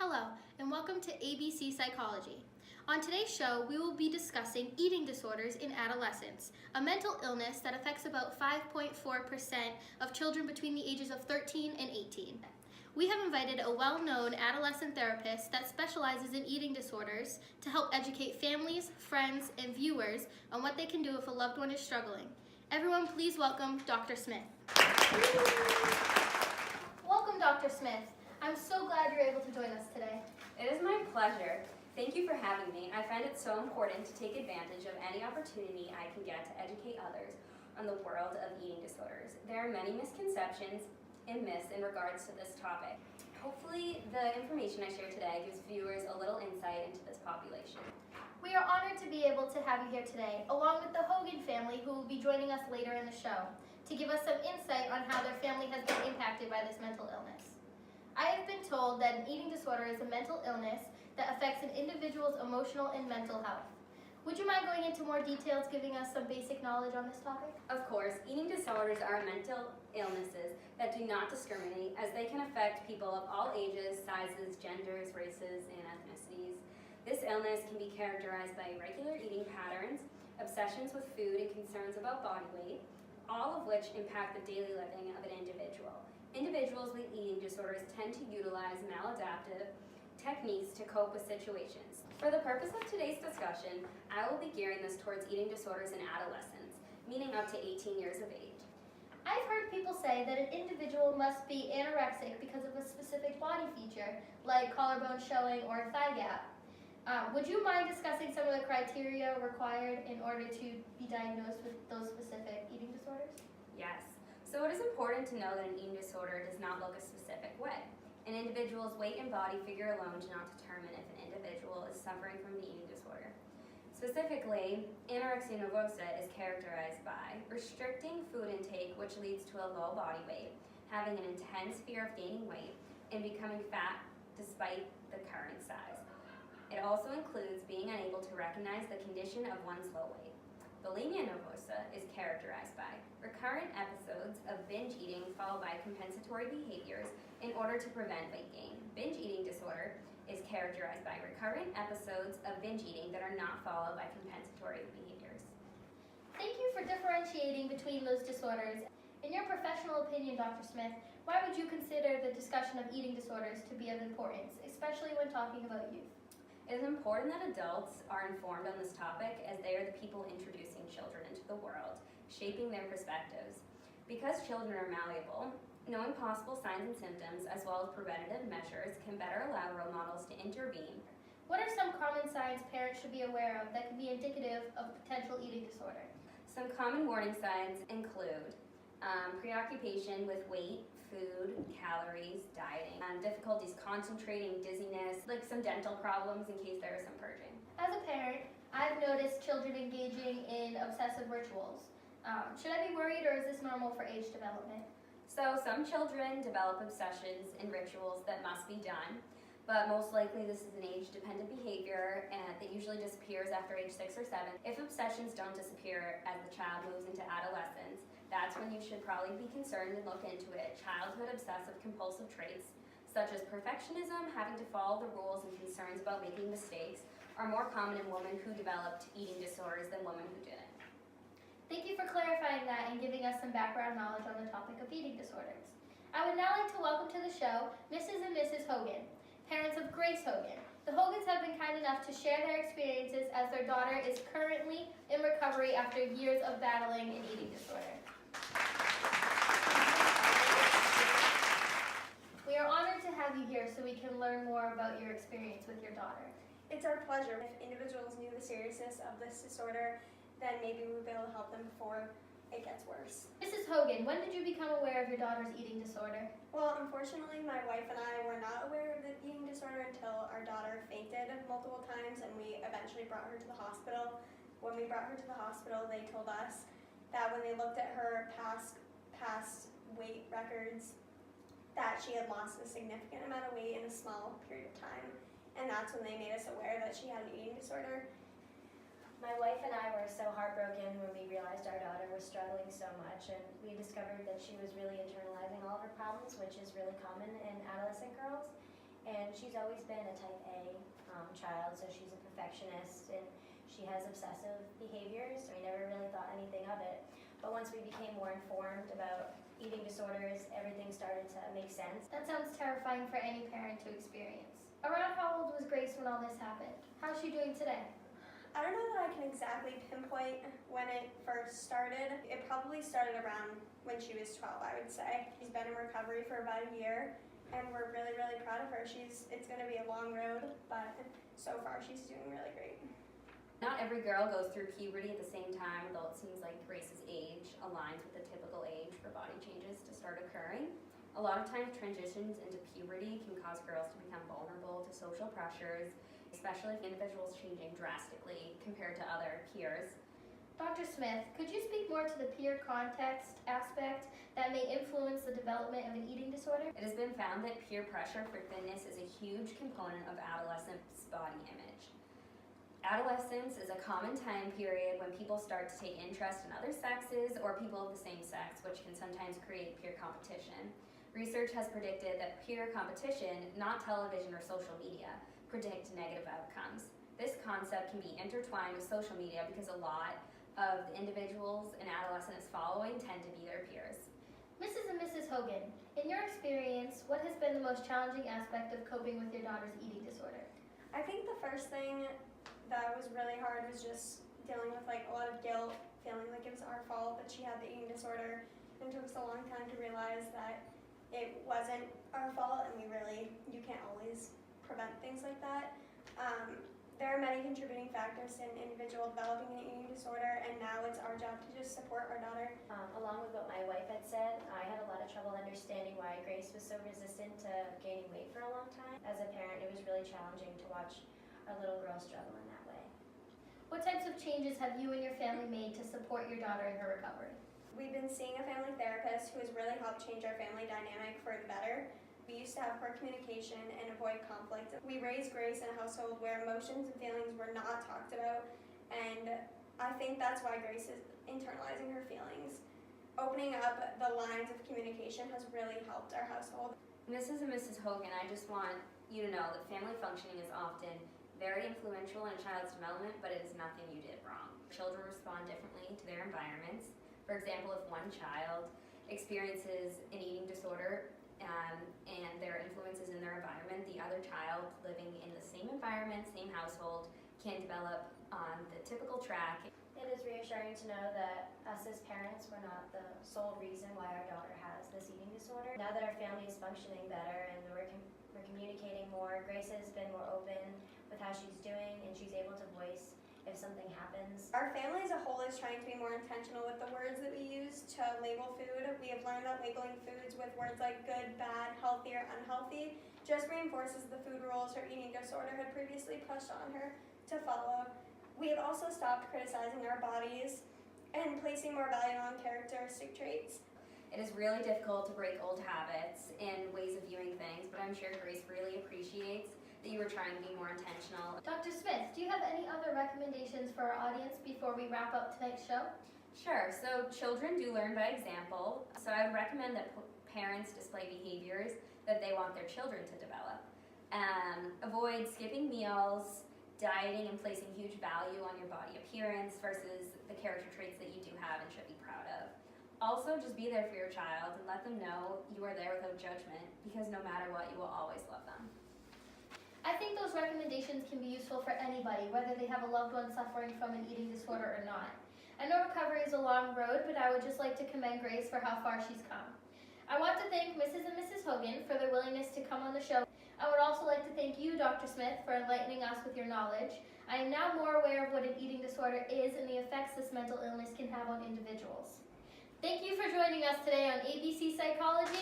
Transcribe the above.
Hello, and welcome to ABC Psychology. On today's show, we will be discussing eating disorders in adolescence, a mental illness that affects about 5.4% of children between the ages of 13 and 18. We have invited a well-known adolescent therapist that specializes in eating disorders to help educate families, friends, and viewers on what they can do if a loved one is struggling. Everyone, please welcome Dr. Smith. Welcome, Dr. Smith. I'm so glad you're able to join us today. It is my pleasure. Thank you for having me. I find it so important to take advantage of any opportunity I can get to educate others on the world of eating disorders. There are many misconceptions and myths in regards to this topic. Hopefully, the information I share today gives viewers a little insight into this population. We are honored to be able to have you here today, along with the Hogan family, who will be joining us later in the show, to give us some insight on how their family has been impacted by this mental illness. I have been told that an eating disorder is a mental illness that affects an individual's emotional and mental health. Would you mind going into more details, giving us some basic knowledge on this topic? Of course, eating disorders are mental illnesses that do not discriminate, as they can affect people of all ages, sizes, genders, races, and ethnicities. This illness can be characterized by irregular eating patterns, obsessions with food, and concerns about body weight, all of which impact the daily living of an individual. Individuals with eating disorders tend to utilize maladaptive techniques to cope with situations. For the purpose of today's discussion, I will be gearing this towards eating disorders in adolescents, meaning up to 18 years of age. I've heard people say that an individual must be anorexic because of a specific body feature, like collarbone showing or thigh gap. Would you mind discussing some of the criteria required in order to be diagnosed with those specific eating disorders? Yes. So it is important to know that an eating disorder does not look a specific way. An individual's weight and body figure alone do not determine if an individual is suffering from the eating disorder. Specifically, anorexia nervosa is characterized by restricting food intake, which leads to a low body weight, having an intense fear of gaining weight, and becoming fat despite the current size. It also includes being unable to recognize the condition of one's low weight. Bulimia nervosa is characterized by recurrent episodes of binge eating followed by compensatory behaviors in order to prevent weight gain. Binge eating disorder is characterized by recurrent episodes of binge eating that are not followed by compensatory behaviors. Thank you for differentiating between those disorders. In your professional opinion, Dr. Smith, why would you consider the discussion of eating disorders to be of importance, especially when talking about youth? It is important that adults are informed on this topic, as they are the people introducing children into the world, shaping their perspectives. Because children are malleable, knowing possible signs and symptoms as well as preventative measures can better allow role models to intervene. What are some common signs parents should be aware of that can be indicative of potential eating disorder? Some common warning signs include preoccupation with weight, food, calories, dieting, difficulties concentrating, dizziness, like some dental problems in case there is some purging. As a parent, I've noticed children engaging in obsessive rituals. Should I be worried, or is this normal for age development? So some children develop obsessions and rituals that must be done, but most likely this is an age-dependent behavior and that usually disappears after age 6 or 7. If obsessions don't disappear as the child moves into adolescence, that's when you should probably be concerned and look into it. Childhood obsessive compulsive traits, such as perfectionism, having to follow the rules, and concerns about making mistakes, are more common in women who developed eating disorders than women who didn't. Thank you for clarifying that and giving us some background knowledge on the topic of eating disorders. I would now like to welcome to the show Mrs. and Mrs. Hogan, parents of Grace Hogan. The Hogans have been kind enough to share their experiences as their daughter is currently in recovery after years of battling an eating disorder. We are honored to have you here so we can learn more about your experience with your daughter. It's our pleasure. If individuals knew the seriousness of this disorder, then maybe we would be able to help them before it gets worse. Mrs. Hogan, when did you become aware of your daughter's eating disorder? Well, unfortunately, my wife and I were not aware of the eating disorder until our daughter fainted multiple times, and we eventually brought her to the hospital. When we brought her to the hospital, they told us that when they looked at her past weight records, that she had lost a significant amount of weight in a small period of time, and that's when they made us aware that she had an eating disorder. My wife and I were so heartbroken when we realized our daughter was struggling so much, and we discovered that she was really internalizing all of her problems, which is really common in adolescent girls. And she's always been a type A child, so she's a perfectionist and she has obsessive behaviors. We never really thought anything of it. But once we became more informed about eating disorders, everything started to make sense. That sounds terrifying for any parent to experience. Around how old was Grace when all this happened? How's she doing today? I don't know that I can exactly pinpoint when it first started. It probably started around when she was 12, I would say. She's been in recovery for about a year, and we're really, really proud of her. It's going to be a long road, but so far she's doing really great. Not every girl goes through puberty at the same time, although it seems like Grace's age aligns with the typical age for body changes to start occurring. A lot of times transitions into puberty can cause girls to become vulnerable to social pressures, especially if individuals changing drastically compared to other peers. Dr. Smith, could you speak more to the peer context aspect that may influence the development of an eating disorder? It has been found that peer pressure for thinness is a huge component of adolescents' body image. Adolescence is a common time period when people start to take interest in other sexes or people of the same sex, which can sometimes create peer competition. Research has predicted that peer competition, not television or social media, predict negative outcomes. This concept can be intertwined with social media because a lot of the individuals an adolescent is following tend to be their peers. Mrs. and Mrs. Hogan, in your experience, what has been the most challenging aspect of coping with your daughter's eating disorder? I think the first thing that was really hard was just dealing with a lot of guilt, feeling like it was our fault that she had the eating disorder. And it took us a long time to realize that it wasn't our fault, and you can't always prevent things like that. There are many contributing factors to an individual developing an eating disorder, and now it's our job to just support our daughter. Along with what my wife had said, I had a lot of trouble understanding why Grace was so resistant to gaining weight for a long time. As a parent, it was really challenging to watch our little girl struggle in that way. What types of changes have you and your family made to support your daughter in her recovery? We've been seeing a family therapist who has really helped change our family dynamic for the better. We used to have poor communication and avoid conflict. We raised Grace in a household where emotions and feelings were not talked about, and I think that's why Grace is internalizing her feelings. Opening up the lines of communication has really helped our household. Mrs. and Mrs. Hogan, I just want you to know that family functioning is often very influential in a child's development, but it is nothing you did wrong. Children respond differently to their environments. For example, if one child experiences an eating disorder and their influences in their environment, the other child living in the same environment, same household, can develop on the typical track. It is reassuring to know that us as parents were not the sole reason why our daughter has this eating disorder. Now that our family is functioning better and we're communicating more, Grace has been more open with how she's doing, and she's able to voice if something happens. Our family as a whole is trying to be more intentional with the words that we use to label food. We have learned that labeling foods with words like good, bad, healthy, or unhealthy just reinforces the food rules her eating disorder had previously pushed on her to follow. We have also stopped criticizing our bodies and placing more value on characteristic traits. It is really difficult to break old habits and ways of viewing things, but I'm sure Grace really appreciates that you were trying to be more intentional. Dr. Smith, do you have any other recommendations for our audience before we wrap up tonight's show? Sure, so children do learn by example, so I would recommend that parents display behaviors that they want their children to develop. Avoid skipping meals, dieting, and placing huge value on your body appearance versus the character traits that you do have and should be proud of. Also, just be there for your child and let them know you are there without judgment, because no matter what, you will always love them. I think those recommendations can be useful for anybody, whether they have a loved one suffering from an eating disorder or not. I know recovery is a long road, but I would just like to commend Grace for how far she's come. I want to thank Mrs. and Mrs. Hogan for their willingness to come on the show. I would also like to thank you, Dr. Smith, for enlightening us with your knowledge. I am now more aware of what an eating disorder is and the effects this mental illness can have on individuals. Thank you for joining us today on ABC Psychology.